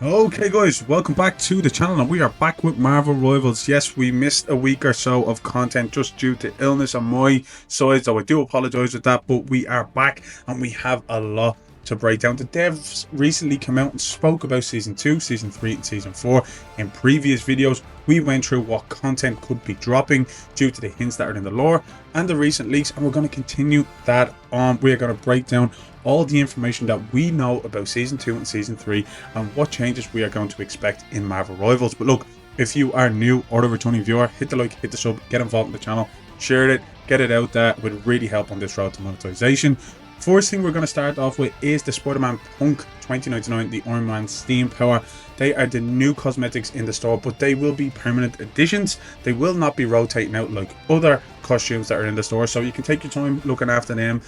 Okay guys, welcome back to the channel and we are back with Marvel Rivals. Yes, we missed a week or so of content just due to illness on my side, so I do apologize with that, but we are back and we have a lot to break down. The devs recently came out and spoke about Season 2, Season 3 and Season 4. In previous videos, we went through what content could be dropping due to the hints that are in the lore and the recent leaks, and we're going to continue that on. We are going to break down all the information that we know about Season 2 and Season 3 and what changes we are going to expect in Marvel Rivals. But look, if you are new or a returning viewer, hit the like, hit the sub, get involved in the channel, share it, get it out there. It would really help on this road to monetization. First thing we're going to start off with is the Spider-Man Punk 2099, the Iron Man Steam Power. They are the new cosmetics in the store, but they will be permanent additions. They will not be rotating out like other costumes that are in the store, so you can take your time looking after them.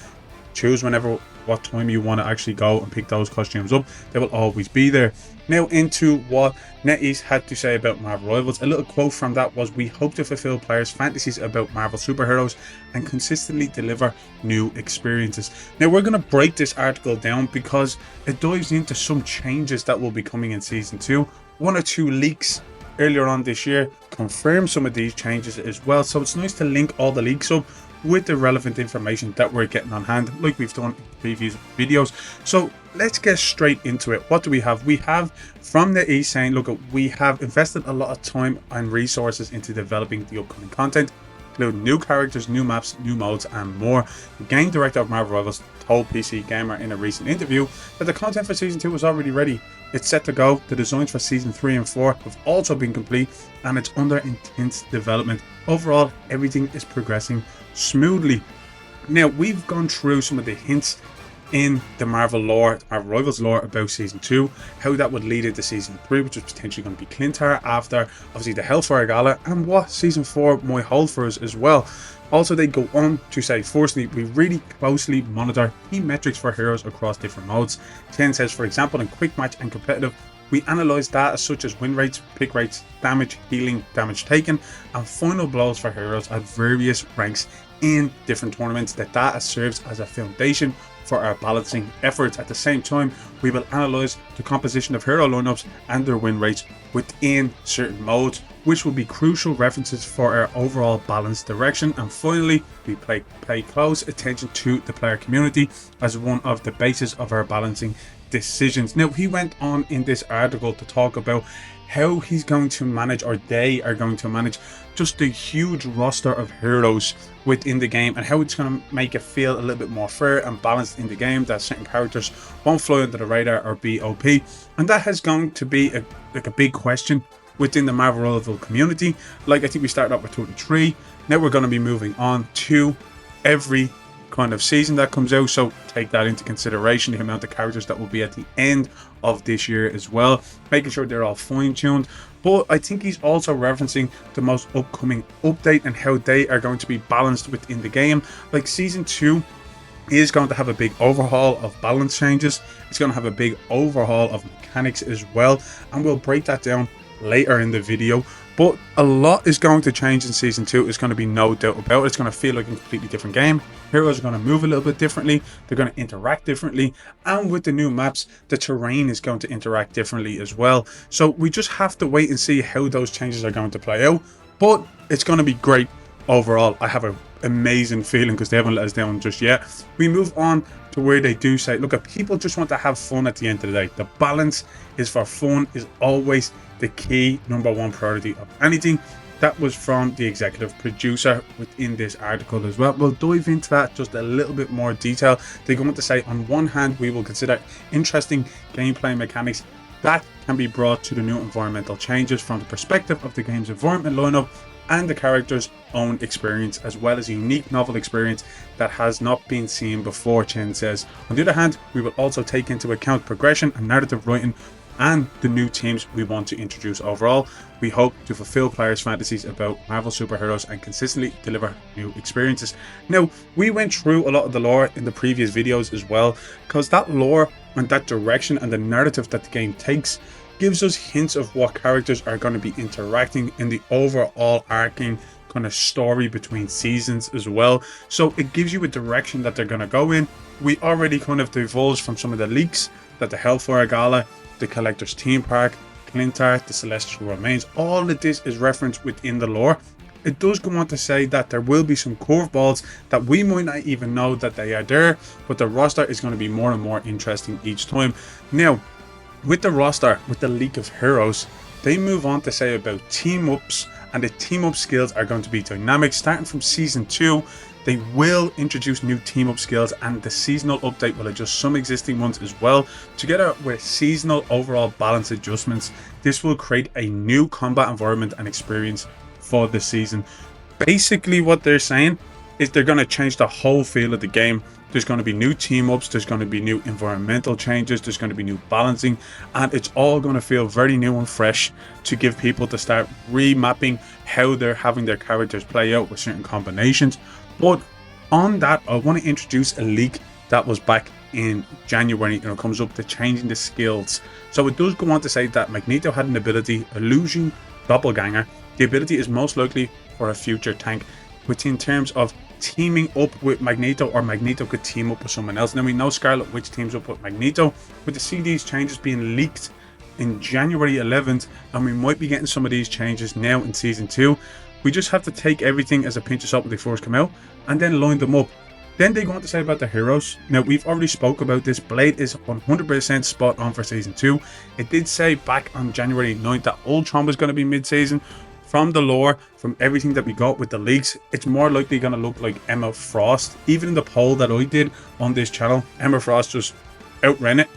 Choose what time you want to actually go and pick those costumes up. They will always be there. Now into what NetEase had to say about Marvel Rivals. A little quote from that was, "We hope to fulfill players' fantasies about Marvel superheroes and consistently deliver new experiences." Now we're going to break this article down because it dives into some changes that will be coming in Season 2. One or two leaks earlier on this year confirm some of these changes as well, so it's nice to link all the leaks up with the relevant information that we're getting on hand, like we've done in previous videos. So let's get straight into it. What do we have? We have from the E saying, look, we have invested a lot of time and resources into developing the upcoming content, including new characters, new maps, new modes, and more. The game director of Marvel Rivals told PC Gamer in a recent interview that the content for Season 2 was already ready. It's set to go. The designs for Season 3 and 4 have also been complete, and it's under intense development. Overall, everything is progressing smoothly. Now, we've gone through some of the hints in the Marvel lore, Marvel Rivals lore about Season 2, how that would lead into Season 3, which is potentially going to be Clintar after obviously the Hellfire Gala, and what Season 4 might hold for us as well. Also, they go on to say, firstly, we really closely monitor key metrics for heroes across different modes. 10 says, for example, in quick match and competitive, we analyze data such as win rates, pick rates, damage, healing, damage taken, and final blows for heroes at various ranks in different tournaments. The data serves as a foundation for our balancing efforts. At the same time, we will analyze the composition of hero lineups and their win rates within certain modes, which will be crucial references for our overall balanced direction. And finally, we pay close attention to the player community as one of the bases of our balancing decisions. Now, he went on in this article to talk about how he's going to manage, or they are going to manage, just the huge roster of heroes within the game, and how it's going to make it feel a little bit more fair and balanced in the game, that certain characters won't fly under the radar or be OP. And that has going to be a big question within the Marvel Rivals community. Like, I think we started off with 23. Now we're going to be moving on to every kind of season that comes out, so take that into consideration, the amount of characters that will be at the end of this year as well, making sure they're all fine-tuned. But I think he's also referencing the most upcoming update and how they are going to be balanced within the game. Like, Season 2 is going to have a big overhaul of balance changes. It's going to have a big overhaul of mechanics as well, and we'll break that down later in the video. But a lot is going to change in Season 2, it's going to be no doubt about it. It's going to feel like a completely different game. Heroes are going to move a little bit differently, they're going to interact differently, and with the new maps, the terrain is going to interact differently as well. So we just have to wait and see how those changes are going to play out, but it's going to be great overall. I have an amazing feeling because they haven't let us down just yet. We move on to where they do say, look, people just want to have fun at the end of the day. The balance is for fun is always the key #1 priority of anything. That was from the executive producer within this article as well. We'll dive into that just a little bit more detail. They go on to say, on one hand, we will consider interesting gameplay mechanics that can be brought to the new environmental changes from the perspective of the game's environment lineup and the character's own experience, as well as a unique novel experience that has not been seen before, Chen says. On the other hand, we will also take into account progression and narrative writing and the new teams we want to introduce overall. We hope to fulfill players' fantasies about Marvel superheroes and consistently deliver new experiences. Now, we went through a lot of the lore in the previous videos as well, because that lore and that direction and the narrative that the game takes gives us hints of what characters are going to be interacting in the overall arcing kind of story between seasons as well. So it gives you a direction that they're going to go in. We already kind of divulged from some of the leaks that the Hellfire Gala the Collector's Team Park, Clintar, the Celestial Remains. All of this is referenced within the lore. It does go on to say that there will be some curveballs that we might not even know that they are there, but the roster is going to be more and more interesting each time. Now, with the roster, with the leak of heroes, they move on to say about team ups, and the team up skills are going to be dynamic. Starting from season 2, they will introduce new team up skills, and the seasonal update will adjust some existing ones as well. Together with seasonal overall balance adjustments, this will create a new combat environment and experience for the season. Basically what they're saying is they're going to change the whole feel of the game. There's going to be new team ups, there's going to be new environmental changes, there's going to be new balancing, and it's all going to feel very new and fresh to give people to start remapping how they're having their characters play out with certain combinations. But on that, I want to introduce a leak that was back in January, and it comes up to changing the skills. So it does go on to say that Magneto had an ability, Illusion Doppelganger. The ability is most likely for a future tank, which in terms of teaming up with Magneto, or Magneto could team up with someone else. Now we know Scarlet Witch teams up with Magneto, but to see these changes being leaked in January 11th, and we might be getting some of these changes now in season 2. We just have to take everything as a pinch of salt when they first come out, and then line them up. Then they go on to say about the heroes. Now we've already spoke about this. Blade is 100% spot on for season 2. It did say back on January 9th that Ultron was going to be mid-season. From the lore, from everything that we got with the leaks, it's more likely going to look like Emma Frost. Even in the poll that I did on this channel, Emma Frost just outran it.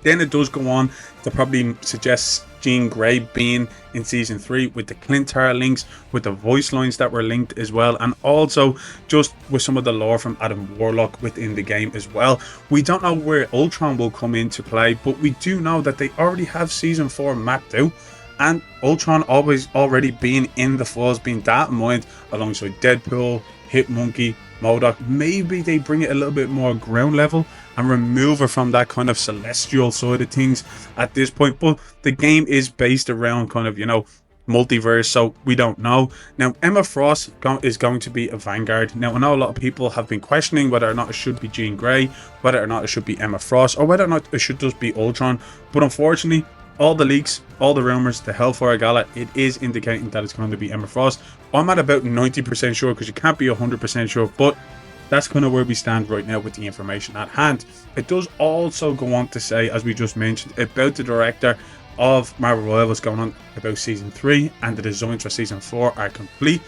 Then it does go on to probably suggest Jean Grey being in season 3 with the Clintar links, with the voice lines that were linked as well, and also just with some of the lore from Adam Warlock within the game as well. We don't know where Ultron will come into play, but we do know that they already have season 4 mapped out, and Ultron already being in the files, being that in mind, alongside Deadpool, Hitmonkey, MODOK. Maybe they bring it a little bit more ground level and remove her from that kind of celestial side of things at this point. But the game is based around kind of, you know, multiverse, so we don't know. Now Emma Frost is going to be a Vanguard. Now I know a lot of people have been questioning whether or not it should be Jean Grey, whether or not it should be Emma Frost, or whether or not it should just be Ultron. But unfortunately, all the leaks, all the rumors, the Hellfire Gala, it is indicating that it's going to be Emma Frost. I'm at about 90% sure, because you can't be 100% sure, but that's kind of where we stand right now with the information at hand. It does also go on to say, as we just mentioned, about the director of Marvel Rivals going on about season 3, and the designs for season 4 are complete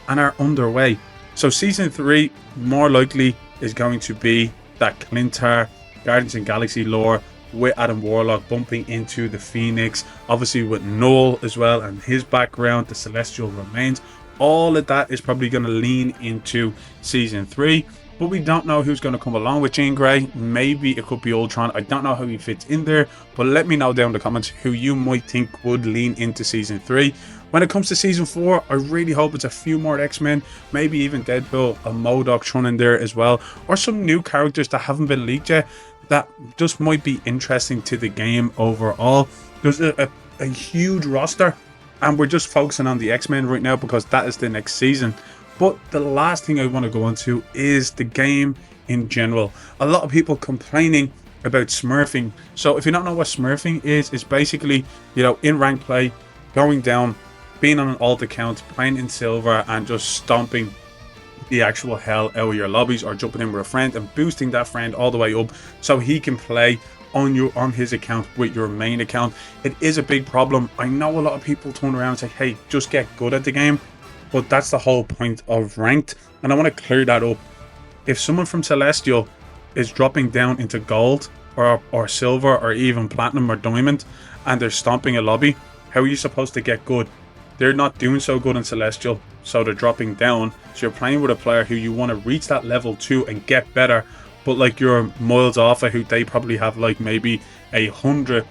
and are underway. So season 3 more likely is going to be that Clintar, Guardians of the Galaxy lore, with Adam Warlock bumping into the Phoenix, obviously with Null as well and his background, the Celestial Remains. All of that is probably going to lean into season 3, but we don't know who's going to come along with Jean Grey. Maybe it could be Ultron. I don't know how he fits in there, but let me know down in the comments who you might think would lean into season 3. When it comes to season 4, I really hope it's a few more X-Men, maybe even Deadpool, a MODOK thrown in there as well, or some new characters that haven't been leaked yet that just might be interesting to the game overall. There's a huge roster, and we're just focusing on the X-Men right now because that is the next season. But the last thing I want to go into is the game in general. A lot of people complaining about Smurfing. So if you don't know what Smurfing is, it's basically, you know, in rank play, going down, being on an alt account, playing in silver, and just stomping the actual hell out of your lobbies, or jumping in with a friend and boosting that friend all the way up so he can play on his account with your main account. It is a big problem. I know a lot of people turn around and say, hey, just get good at the game, but that's the whole point of ranked, and I want to clear that up. If someone from Celestial is dropping down into gold or silver or even platinum or diamond, and they're stomping a lobby, how are you supposed to get good? They're not doing so good in Celestial, so they're dropping down. So you're playing with a player who you want to reach that level 2 and get better, but like you're miles off of who they probably have like maybe 100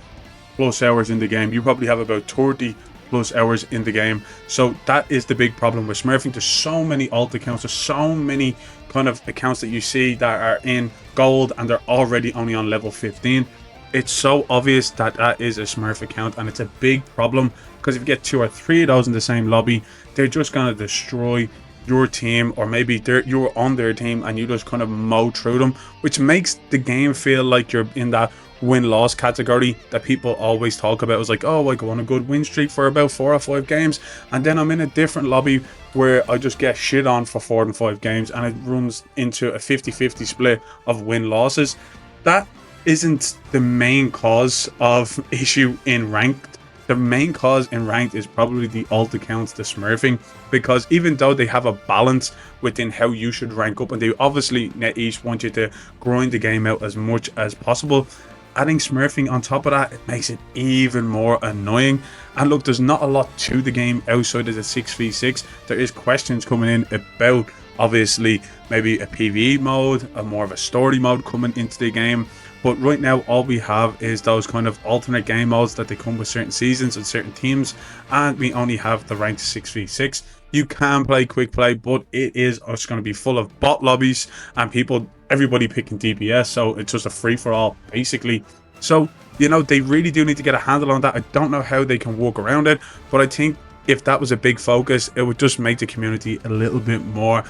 plus hours in the game. You probably have about 30 plus hours in the game. So that is the big problem with Smurfing. There's so many alt accounts, there's so many kind of accounts that you see that are in gold and they're already only on level 15. It's so obvious that that is a Smurf account, and it's a big problem because if you get 2 or 3 of those in the same lobby, they're just going to destroy your team, or maybe you're on their team and you just kind of mow through them, which makes the game feel like you're in that win-loss category that people always talk about. It was like, oh, I go on a good win streak for about 4 or 5 games, and then I'm in a different lobby where I just get shit on for 4 and 5 games, and it runs into a 50-50 split of win-losses. That isn't the main cause of issue in ranked. The main cause in ranked is probably the alt accounts, the smurfing, because even though they have a balance within how you should rank up, and they obviously NetEase want you to grind the game out as much as possible, adding smurfing on top of that, it makes it even more annoying. And look, there's not a lot to the game outside of the 6v6. There is questions coming in about obviously maybe a PvE mode, a more of a story mode coming into the game. But right now, all we have is those kind of alternate game modes that they come with certain seasons and certain teams, and we only have the ranked 6v6. You can play quick play, but it is just going to be full of bot lobbies and everybody picking DPS, so it's just a free-for-all, basically. So, you know, they really do need to get a handle on that. I don't know how they can work around it, but I think if that was a big focus, it would just make the community a little bit more,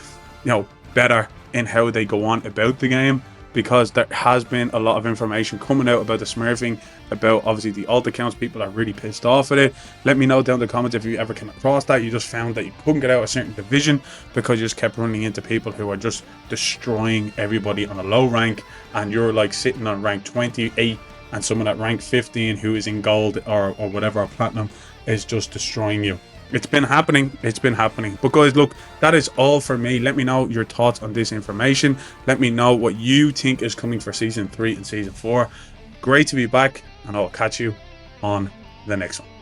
you know, better in how they go on about the game. Because there has been a lot of information coming out about the smurfing, about obviously the alt accounts. People are really pissed off at it. Let me know down in the comments if you ever came across that. You just found that you couldn't get out a certain division because you just kept running into people who are just destroying everybody on a low rank, and you're like sitting on rank 28 and someone at rank 15 who is in gold or whatever, or platinum, is just destroying you. It's been happening. It's been happening. But guys, look, that is all for me. Let me know your thoughts on this information. Let me know what you think is coming for season 3 and season 4. Great to be back, and I'll catch you on the next one.